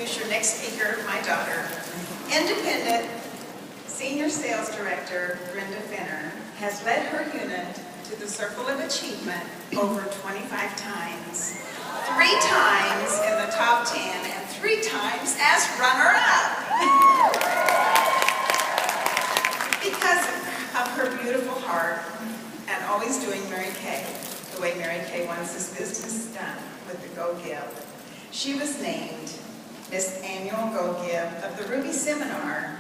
introduce your next speaker, my daughter. Independent Senior Sales Director Brenda Fenner has led her unit to the Circle of Achievement over 25 times. 3 times in the top 10 and 3 times as runner-up. Because of her beautiful heart and always doing Mary Kay, the way Mary Kay wants this business done with the Go Give. She was named Miss Annual Go Give of the Ruby Seminar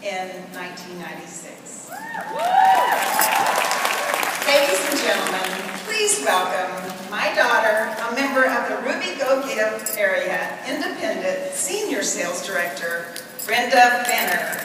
in 1996. Ladies and gentlemen, please welcome my daughter, a member of the Ruby Go Give Area Independent Senior Sales Director, Brenda Fenner.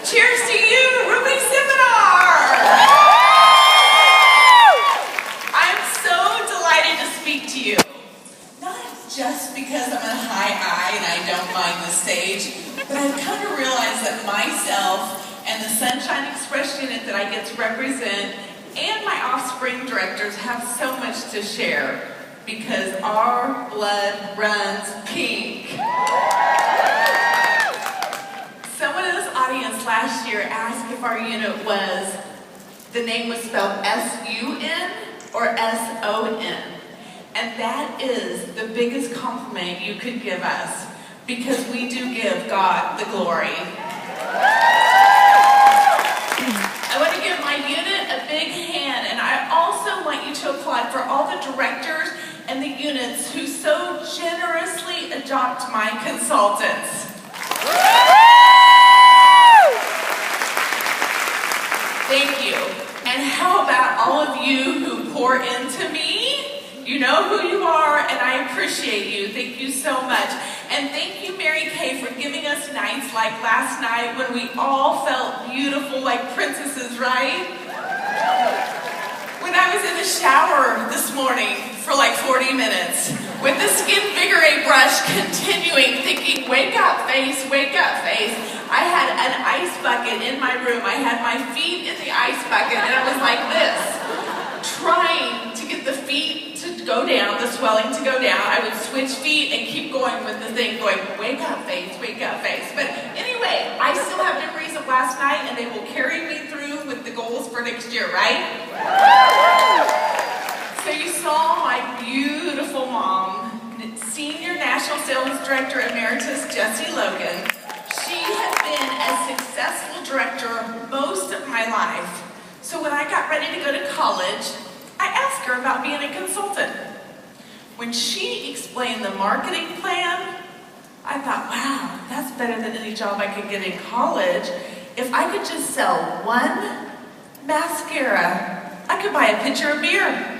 Cheers to you, Ruby Seminar! I'm so delighted to speak to you. Not just because I'm a high I and I don't mind the stage, but I've come to realize that myself and the Sunshine Express unit that I get to represent and my offspring directors have so much to share because our blood runs pink. Someone in this audience last year asked if our unit the name was spelled S-U-N or S-O-N. And that is the biggest compliment you could give us because we do give God the glory. I want to give my unit a big hand, and I also want you to applaud for all the directors and the units who so generously adopt my consultants. Thank you. And how about all of you who pour into me? You know who you are, and I appreciate you. Thank you so much. And thank you, Mary Kay, for giving us nights like last night when we all felt beautiful like princesses, right? When I was in the shower this morning for like 40 minutes with the Skin Vigorate brush continuing, thinking, wake up, face, wake up, face. I had an ice bucket in my room. I had my feet in the ice bucket, and I was like this, trying to get the feet to go down, the swelling to go down. I would switch feet and keep going with the thing, going, wake up, face, wake up, face. But anyway, I still have memories of last night, and they will carry me through with the goals for next year, right? So you saw my beautiful mom, Senior National Sales Director Emeritus Jessie Logan. She has been a successful director most of my life. So when I got ready to go to college, I asked her about being a consultant. When she explained the marketing plan, I thought, wow, that's better than any job I could get in college. If I could just sell one mascara, I could buy a pitcher of beer.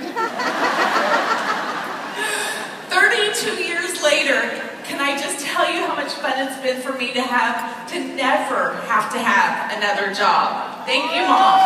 32 years later, can I just tell you how much fun it's been for me to never have to have another job? Thank you, Mom.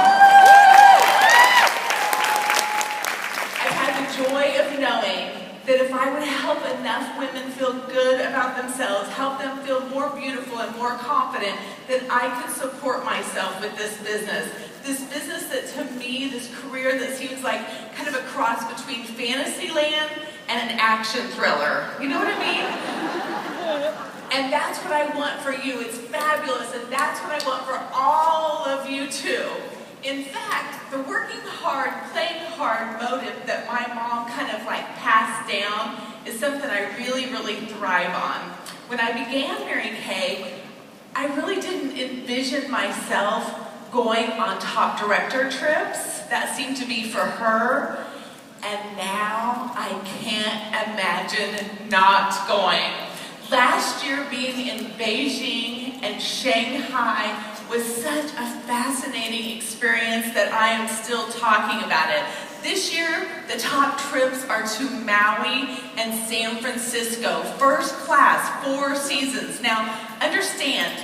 I've had the joy of knowing that if I would help enough women feel good about themselves, help them feel more beautiful and more confident, that I could support myself with this business. This business that to me, this career that seems like kind of a cross between fantasy land and an action thriller. You know what I mean? And that's what I want for you. It's fabulous, and that's what I want for all of you too. In fact, the working hard, playing hard motive that my mom kind of like passed down is something I really, really thrive on. When I began Mary Kay, I really didn't envision myself going on top director trips. That seemed to be for her. And now I can't imagine not going. Last year being in Beijing and Shanghai was such a fascinating experience that I am still talking about it. This year, the top trips are to Maui and San Francisco. First class, 4 seasons. Now, understand,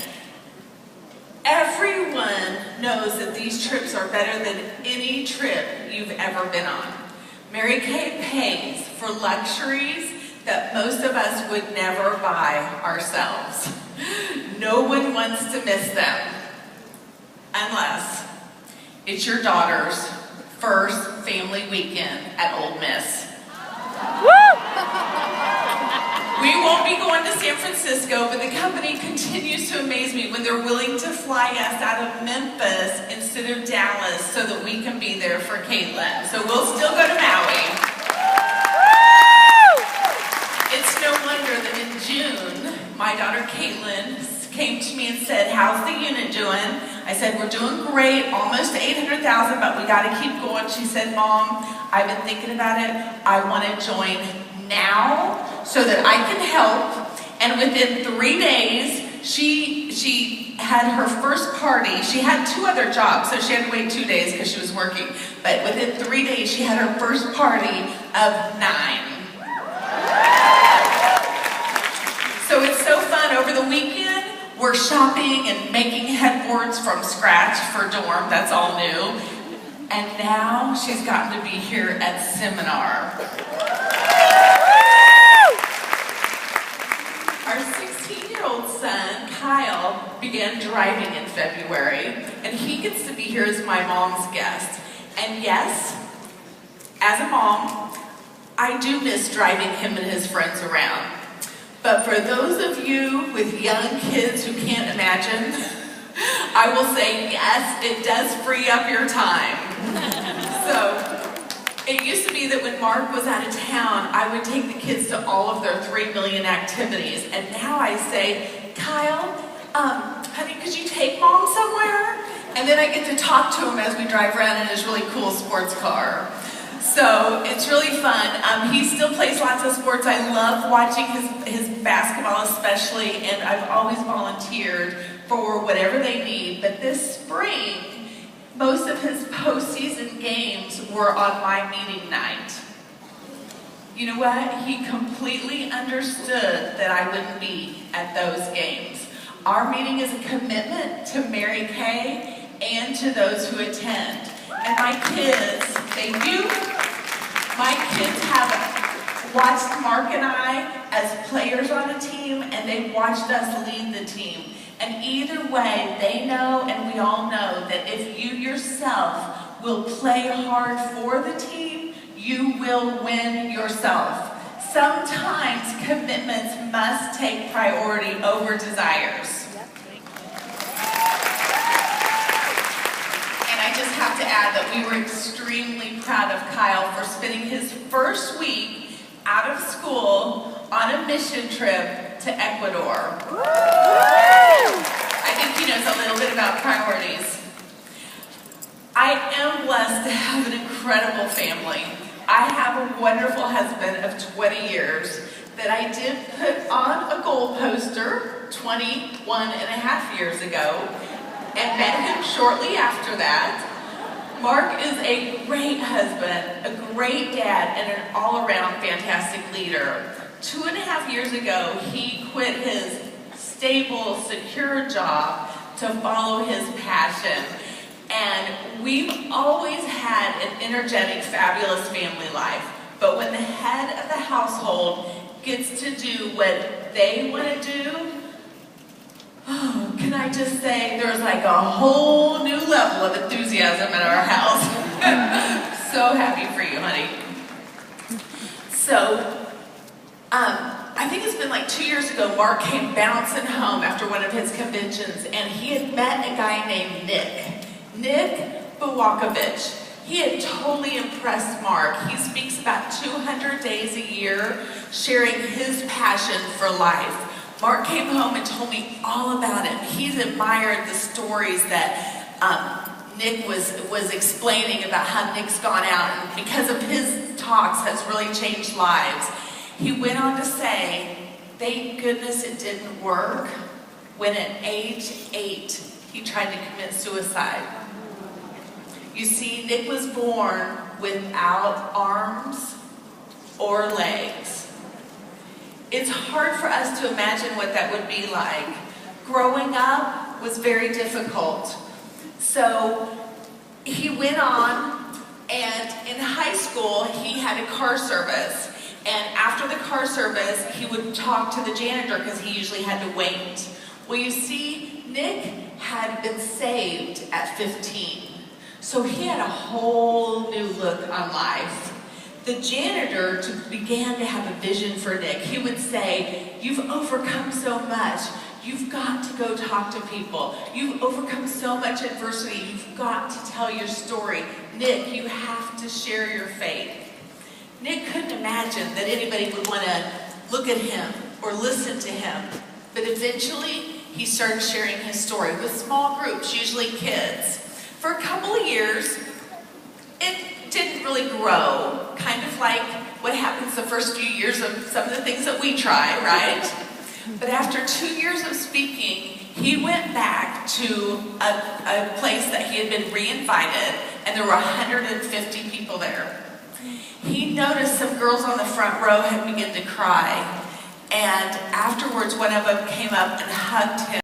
everyone knows that these trips are better than any trip you've ever been on. Mary Kay pays for luxuries that most of us would never buy ourselves. No one wants to miss them, unless it's your daughter's first family weekend at Ole Miss. We won't be going to San Francisco, but the company continues to amaze me when they're willing to fly us out of Memphis instead of Dallas so that we can be there for Caitlin. So we'll still go to Maui. It's no wonder that in June, my daughter Caitlin came to me and said, "How's the unit doing?" I said, "We're doing great, almost 800,000, but we got to keep going." She said, "Mom, I've been thinking about it. I want to join now so that I can help." And within 3 days, she had her first party. She had 2 other jobs, so she had to wait 2 days because she was working. But within 3 days, she had her first party of 9. So it's so fun. Over the weekend, we're shopping and making headboards from scratch for dorm. That's all new. And now she's gotten to be here at seminar. Our 16-year-old son, Kyle, began driving in February, and he gets to be here as my mom's guest. And yes, as a mom, I do miss driving him and his friends around. But for those of you with young kids who can't imagine, I will say yes, it does free up your time. So, it used to be that when Mark was out of town, I would take the kids to all of their 3 million activities. And now I say, "Kyle, honey, could you take Mom somewhere?" And then I get to talk to him as we drive around in his really cool sports car. So it's really fun. He still plays lots of sports. I love watching his basketball especially, and I've always volunteered for whatever they need. But this spring, most of his postseason games were on my meeting night. You know what? He completely understood that I wouldn't be at those games. Our meeting is a commitment to Mary Kay and to those who attend. And my kids, thank you. My kids have watched Mark and I as players on a team, and they've watched us lead the team. And either way, they know and we all know that if you yourself will play hard for the team, you will win yourself. Sometimes commitments must take priority over desires. I just have to add that we were extremely proud of Kyle for spending his first week out of school on a mission trip to Ecuador. I think he knows a little bit about priorities. I am blessed to have an incredible family. I have a wonderful husband of 20 years that I did put on a goal poster 21 and a half years ago, and met him shortly after that. Mark is a great husband, a great dad, and an all-around fantastic leader. 2.5 years ago, he quit his stable, secure job to follow his passion. And we've always had an energetic, fabulous family life. But when the head of the household gets to do what they want to do, oh, can I just say, there's like a whole new level of enthusiasm in our house. So happy for you, honey. So, I think it's been like 2 years ago, Mark came bouncing home after one of his conventions, and he had met a guy named Nick Bawakovich. He had totally impressed Mark. He speaks about 200 days a year, sharing his passion for life. Mark came home and told me all about him. He's admired the stories that Nick was explaining about how Nick's gone out, and because of his talks has really changed lives. He went on to say, thank goodness it didn't work when at age 8 he tried to commit suicide. You see, Nick was born without arms or legs. It's hard for us to imagine what that would be like. Growing up was very difficult. So he went on, and in high school he had a car service. And after the car service, he would talk to the janitor because he usually had to wait. Well, you see, Nick had been saved at 15. So he had a whole new look on life. The janitor began to have a vision for Nick. He would say, "You've overcome so much. You've got to go talk to people. You've overcome so much adversity. You've got to tell your story. Nick, you have to share your faith." Nick couldn't imagine that anybody would want to look at him or listen to him. But eventually, he started sharing his story with small groups, usually kids. For a couple of years, it didn't really grow, kind of like what happens the first few years of some of the things that we try, right? But after 2 years of speaking, he went back to a place that he had been re-invited, and there were 150 people there. He noticed some girls on the front row had begun to cry, and afterwards one of them came up and hugged him.